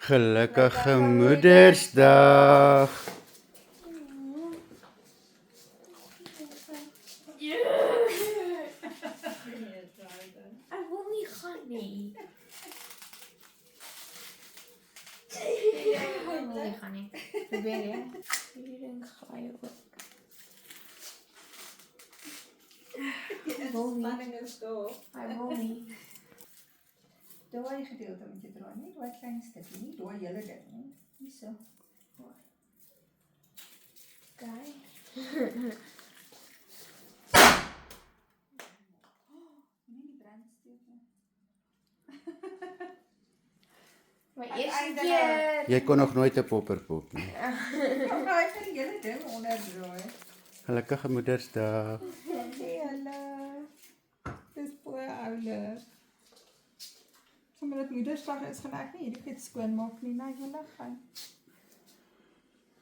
Gelukkige Moedersdag. Ek wil nie gaan nie. Ek wil nie gaan nie. Probeer jy? Hierdie ding glaai ook. Die inspanning is daar. Hy wil nie. Daai gedeelte moet jy draai, nie daai klein stukkie nie, daai hele ding nie. Hierso. Kry. Nie die brandsteek nie. Maar eerste keer. Jy kon nog nooit 'n popperpop nie. Hy het die hele ding onderdraai. Gelukkige Moedersdag. Hallo. Dis baie oulik. Sommer dat Moedersdag is, gaan ek nie hierdie goed skoonmaak nie, nou julle gaan.